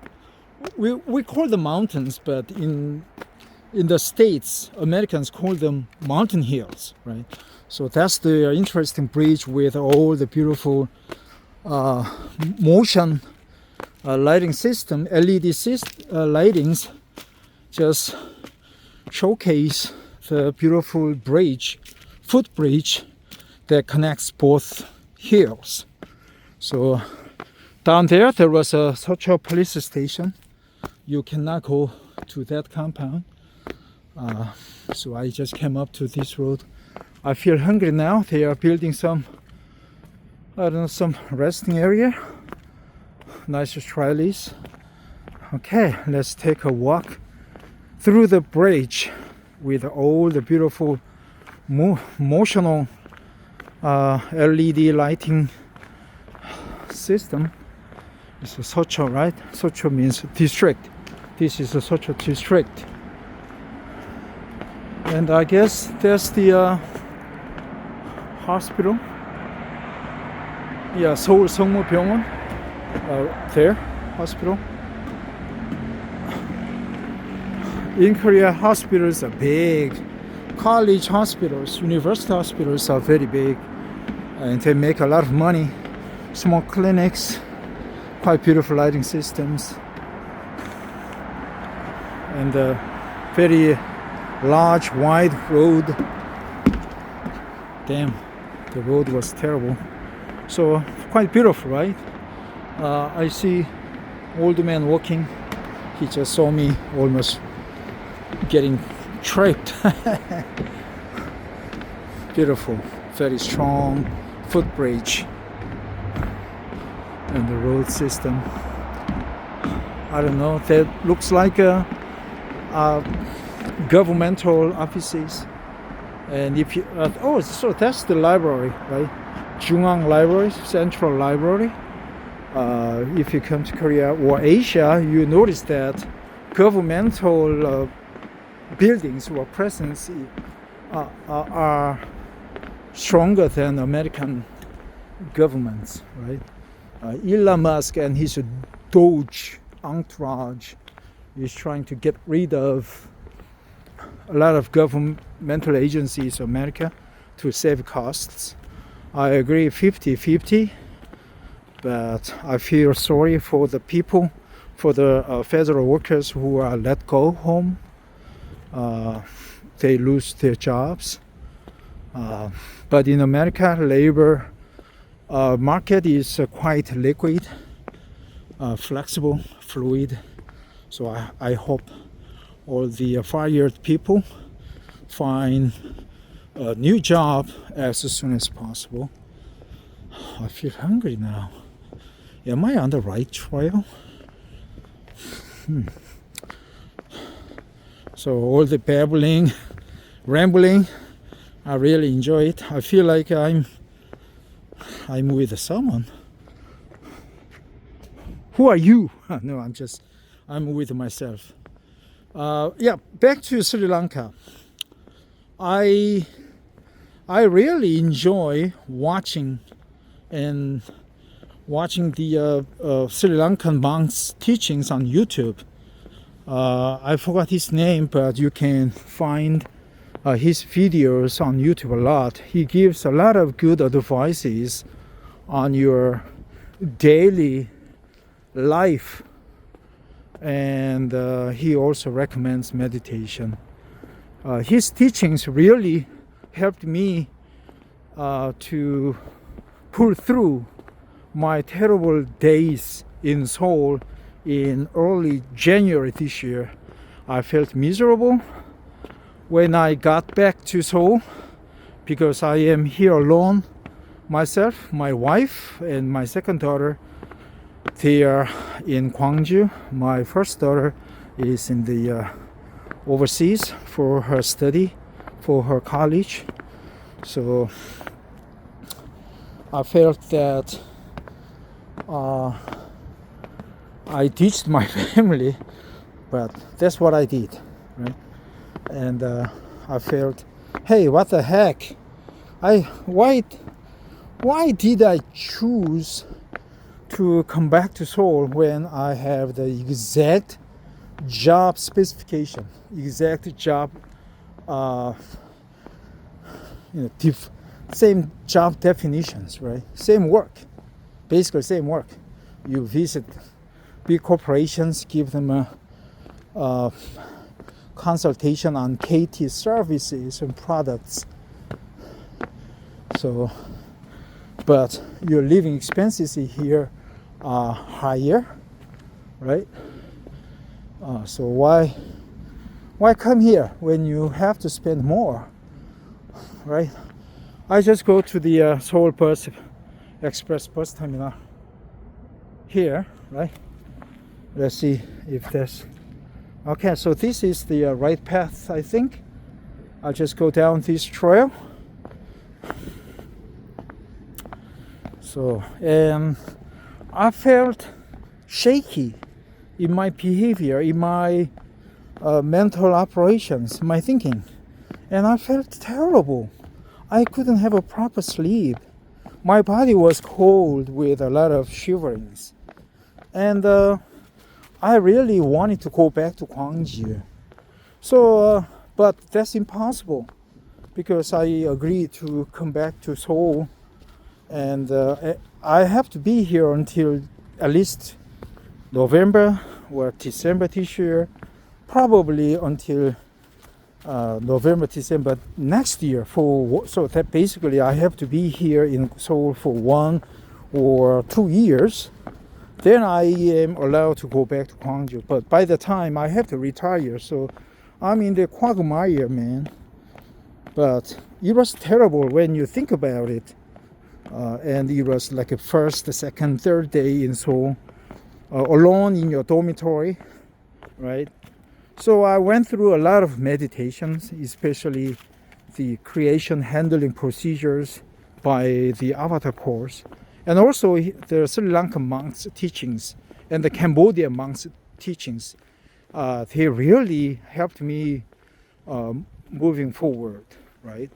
the mountains, but in the States, Americans call them mountain hills, right? So that's the interesting bridge with all the beautiful motion lighting system, LED lightings, just showcase the beautiful bridge, footbridge that connects both hills. So down there was such a police station. You cannot go to that compound. So I just came up to this road. I feel hungry now. They are building some resting area. Nice trellis. Okay, let's take a walk through the bridge with all the beautiful motional LED lighting system. It's a Socho, right? Socho means district. This is a Socho district. And I guess that's the hospital. Yeah, 서울 성모병원. There, hospital. In Korea, hospitals are big. College hospitals, university hospitals are very big, and they make a lot of money. Small clinics, quite beautiful lighting systems, and a very large, wide road. Damn, the road was terrible. So quite beautiful, right? I see old man walking. He just saw me almost getting tripped. Beautiful, very strong footbridge and the road system. I don't know, that looks like governmental offices. And if you so that's the library, right? Jungang Library, Central Library. If you come to Korea or Asia, you notice that governmental buildings or presence are stronger than American governments, right? Elon Musk and his Doge entourage is trying to get rid of a lot of governmental agencies in America to save costs. I agree 50-50, but I feel sorry for the people, for the federal workers who are let go home. They lose their jobs. But in America, labor market is quite liquid, flexible, fluid. So I hope all the fired people find a new job as soon as possible. I feel hungry now. Am I on the right trail? So all the babbling, rambling, I really enjoy it. I feel like I'm with someone. Who are you? No, I'm with myself. Yeah, back to Sri Lanka. I really enjoy watching the Sri Lankan monk's teachings on YouTube. I forgot his name, but you can find his videos on YouTube a lot. He gives a lot of good advices on your daily life and he also recommends meditation. His teachings really helped me to pull through my terrible days in Seoul in early January this year. I felt miserable when I got back to Seoul because I am here alone. Myself, my wife, and my second daughter, they are in Gwangju. My first daughter is in the overseas for her study, for her college. So I felt that I ditched my family, but that's what I did, right? And I felt, hey, what the heck? Why did I choose to come back to Seoul when I have the exact job specification, exact job, same job definitions, right? Same work, basically same work. You visit big corporations, give them a consultation on KT services and products. So, but your living expenses here are higher, right? So why come here when you have to spend more, right? I just go to the Seoul Bus Express bus terminal here, right? Let's see if there's... Okay, so this is the right path, I think. I'll just go down this trail. So, and I felt shaky in my behavior, in my mental operations, my thinking. And I felt terrible. I couldn't have a proper sleep. My body was cold with a lot of shiverings. And I really wanted to go back to Gwangju. So, but that's impossible because I agreed to come back to Seoul. And I have to be here until at least November or December this year, probably until November, December next year. So that basically I have to be here in Seoul for 1 or 2 years. Then I am allowed to go back to Gwangju. But by the time I have to retire, so I'm in the quagmire, man. But it was terrible when you think about it. And it was like a first, second, third day in Seoul, alone in your dormitory, right? So I went through a lot of meditations, especially the creation handling procedures by the Avatar course, and also the Sri Lankan monks' teachings and the Cambodian monks' teachings. They really helped me moving forward, right?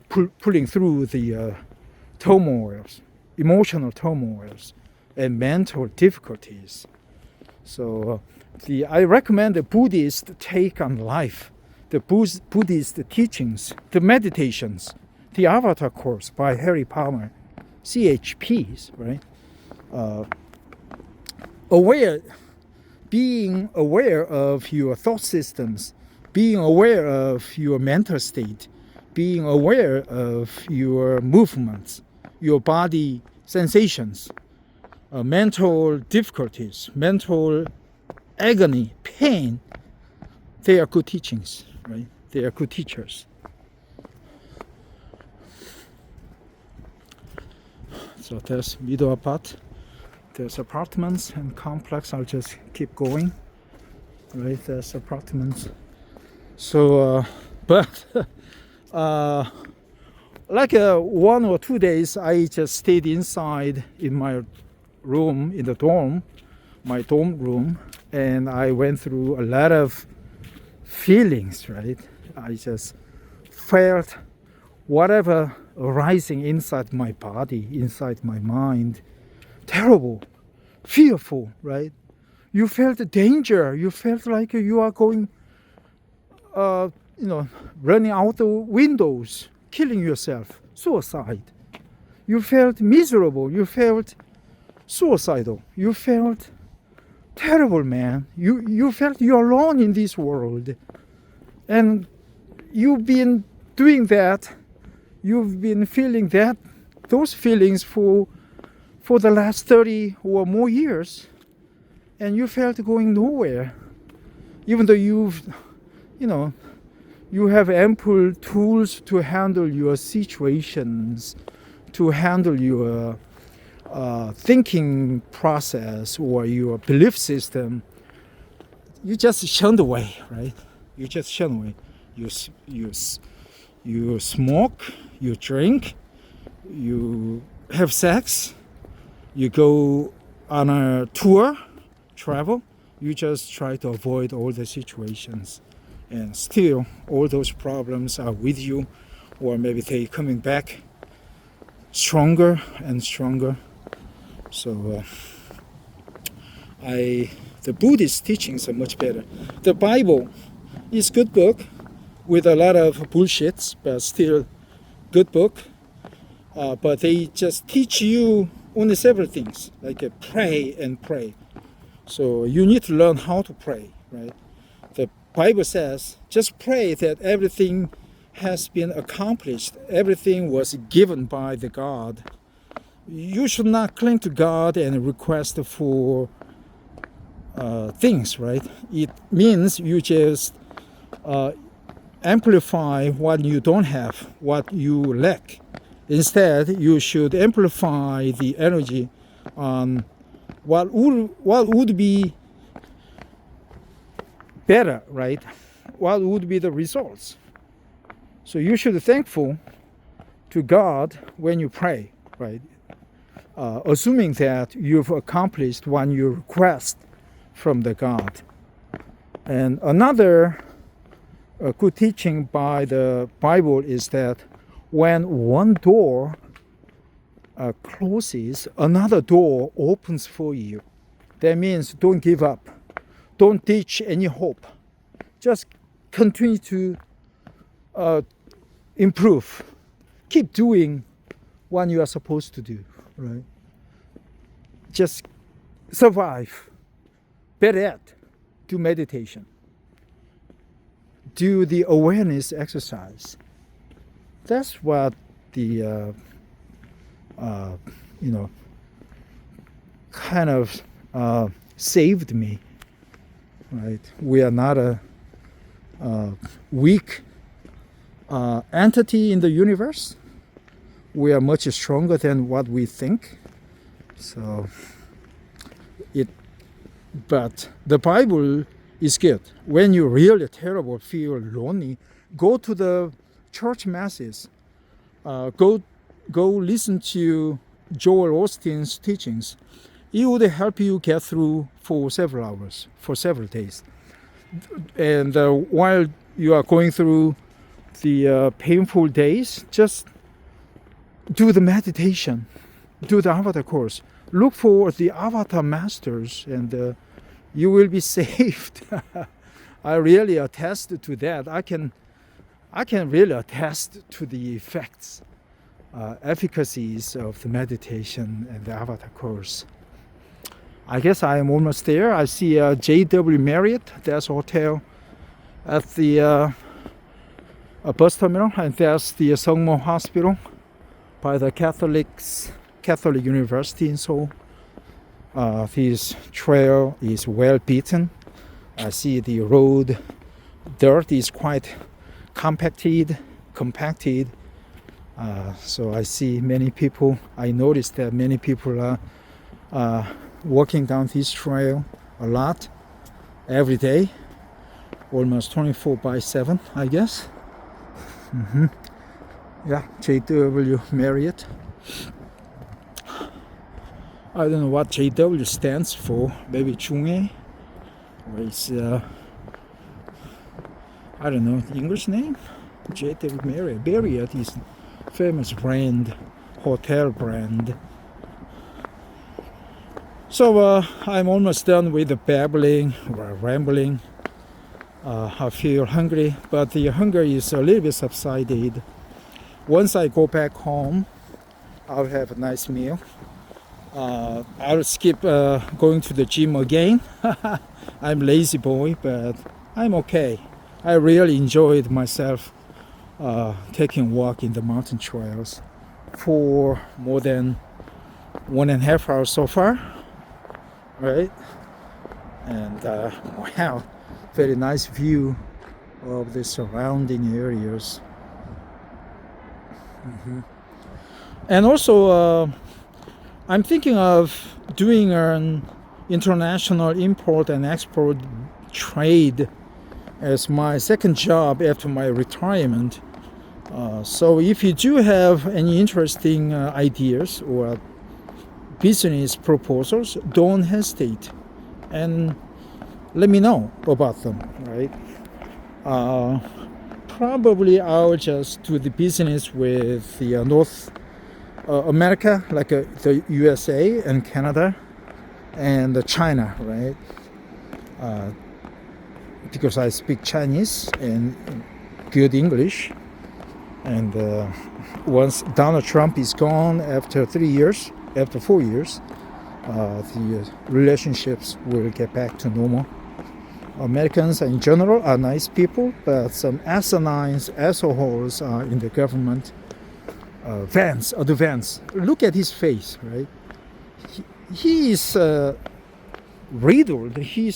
Pulling through the turmoils, emotional turmoils, and mental difficulties. So I recommend the Buddhist take on life, the Buddhist teachings, the meditations, the Avatar course by Harry Palmer, CHPs, right? Being aware of your thought systems, being aware of your mental state, being aware of your movements, your body sensations, mental difficulties, mental agony, pain, they are good teachings, right? They are good teachers. So there's middle apart. There's apartments and complex. I'll just keep going. Right, there's apartments. So, but like 1 or 2 days, I just stayed inside in my room in the dorm, my dorm room, and I went through a lot of feelings, right? I just felt whatever arising inside my body, inside my mind, terrible, fearful, right? You felt danger. You felt like you are going, running out the windows, killing yourself, suicide. You felt miserable. You felt suicidal. You felt terrible, man. You felt you're alone in this world. And you've been doing that. You've been feeling those feelings for the last 30 or more years. And you felt going nowhere. Even though you have ample tools to handle your situations, to handle your thinking process or your belief system, you just shunned away, right? You just shun away. You smoke, you drink, you have sex, you go on a tour, travel. You just try to avoid all the situations, and still all those problems are with you, or maybe they coming back stronger and stronger. So the Buddhist teachings are much better. The Bible is good book with a lot of bullshits, but still good book. But they just teach you only several things, like pray and pray. So you need to learn how to pray, right? The Bible says just pray that everything has been accomplished. Everything was given by the God. You should not cling to God and request for things, right? It means you just amplify what you don't have, what you lack. Instead, you should amplify the energy on what would be better, right? What would be the results? So you should be thankful to God when you pray, right? Assuming that you've accomplished what you request from the God. And another good teaching by the Bible is that when one door closes, another door opens for you. That means don't give up. Don't ditch any hope. Just continue to improve. Keep doing what you are supposed to do, right? Just survive. Better yet, do meditation. Do the awareness exercise. That's what the kind of saved me. Right? We are not a weak entity in the universe. We are much stronger than what we think. But the Bible is good. When you really terrible, feel lonely, go to the church masses. Go listen to Joel Osteen's teachings. It would help you get through for several hours, for several days. And while you are going through the painful days, just do the meditation, do the avatar course. Look for the avatar masters, and you will be saved. I really attest to that. I can really attest to the effects, efficacies of the meditation and the avatar course. I guess I am almost there. I see J.W. Marriott, that's a hotel at the bus terminal, and that's the Sungmo Hospital by the Catholic University in Seoul. This trail is well beaten. I see the road dirt is quite compacted. So I see many people. I noticed that many people are walking down this trail a lot every day, almost 24/7, I guess. Yeah, J.W. Marriott. I don't know what JW stands for. Maybe 중에, or it's I don't know the English name. J.W. Marriott. Marriott is famous brand, hotel brand. So I'm almost done with the babbling or rambling. I feel hungry, but the hunger is a little bit subsided. Once I go back home, I'll have a nice meal. I'll skip going to the gym again. I'm lazy boy, but I'm okay. I really enjoyed myself taking a walk in the mountain trails for more than 1.5 hours so far, right? And wow, very nice view of the surrounding areas. And also I'm thinking of doing an international import and export trade as my second job after my retirement. So if you do have any interesting ideas or business proposals, don't hesitate and let me know about them, right? Probably I'll just do the business with the North America, like the USA and Canada and China, right? Because I speak Chinese and good English. And once Donald Trump is gone after 4 years, the relationships will get back to normal. Americans in general are nice people, but some assholes are in the government. Vance. Look at his face, right? He is riddled. He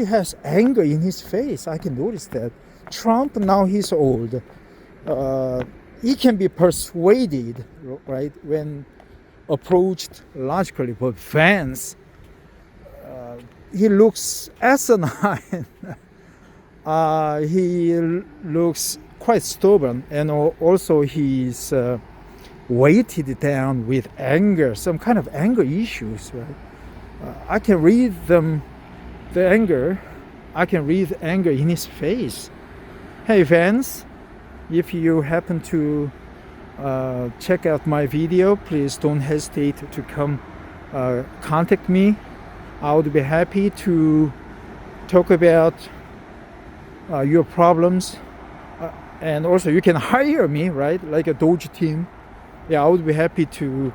has anger in his face. I can notice that. Trump, now he's old. He can be persuaded, right, when approached logically. But Vance, he looks asinine. He looks quite stubborn, and also he's weighted down with anger, some kind of anger issues, right? I can read the anger. I can read anger in his face. Hey Vance, if you happen to check out my video, please don't hesitate to come contact me. I would be happy to talk about your problems, and also you can hire me, right, like a Doge team. Yeah, I would be happy to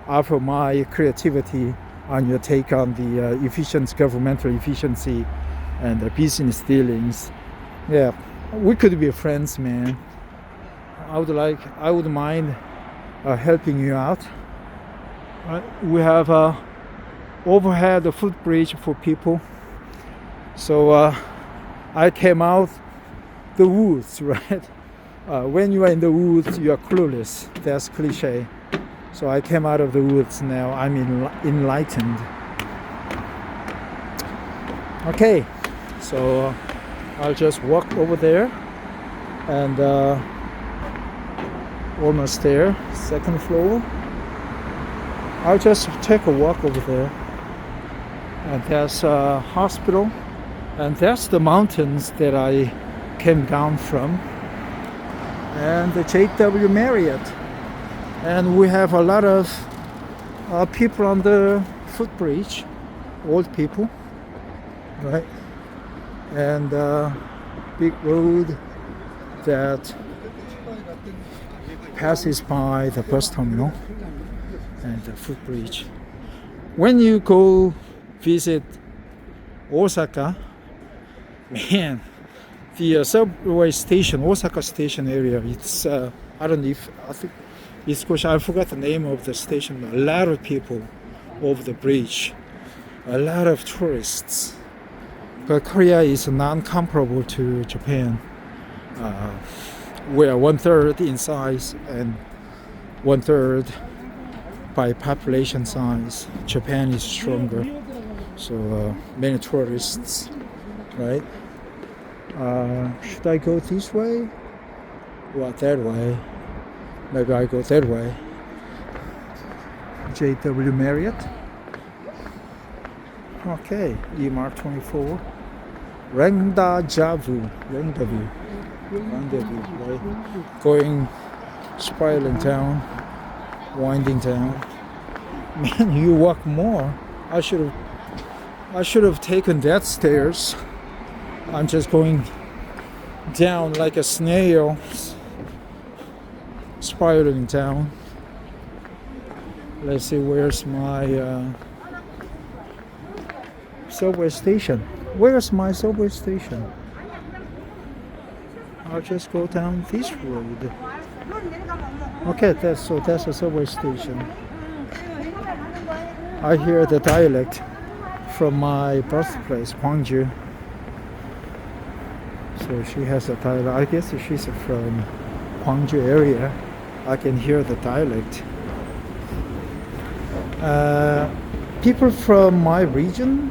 offer my creativity on your take on the governmental efficiency and the business dealings. Yeah, we could be friends, man. I would mind helping you out. We have overhead footbridge for people. So I came out the woods, right? When you are in the woods, you are clueless. That's cliche. So I came out of the woods now. I'm enlightened. Okay, so I'll just walk over there and almost there, second floor. I'll just take a walk over there. And there's a hospital, and that's the mountains that I came down from, and the JW Marriott. And we have a lot of people on the footbridge, old people, right? And big road that passes by the bus terminal and the footbridge. When you go visit Osaka, man, the subway station, Osaka station area, it's I think it's because I forgot the name of the station. A lot of people over the bridge, a lot of tourists. But Korea is non-comparable to Japan. We are 1/3 in size and 1/3 by population size. Japan is stronger, so many tourists, right? Should I go this way or that way? Maybe I go that way. JW Marriott. Okay, EMR 24. Rendezvous, right? Going spiraling down, winding down. Man, you walk more. I should have taken that stairs. I'm just going down like a snail, spiraling down. Let's see where's my subway station. Where's my subway station? I'll just go down this road. Okay, that's a subway station. I hear the dialect from my birthplace, Gwangju. So she has a dialect. I guess she's from Gwangju area. I can hear the dialect. People from my region,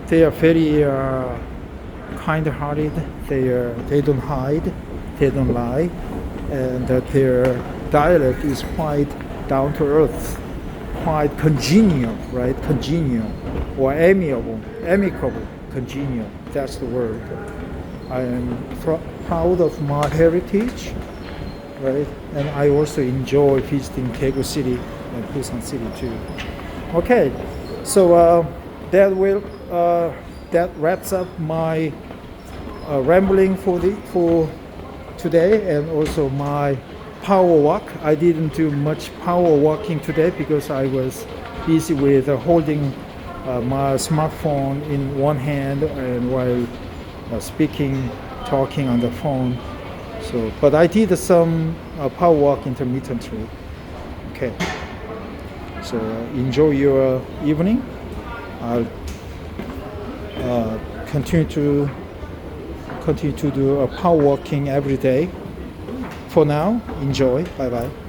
they are very kind-hearted. They don't hide, they don't lie, and their dialect is quite down to earth, quite congenial, right? Congenial or amiable, amicable, congenial. That's the word. I am proud of my heritage, right? And I also enjoy visiting Daegu City and Busan City too. Okay, so that wraps up my rambling for today, and also my power walk. I didn't do much power walking today because I was busy with holding my smartphone in one hand and while talking on the phone. So, but I did some power walk intermittently. Okay. So enjoy your evening. I'll continue to do a power walking every day. For now, enjoy. Bye bye.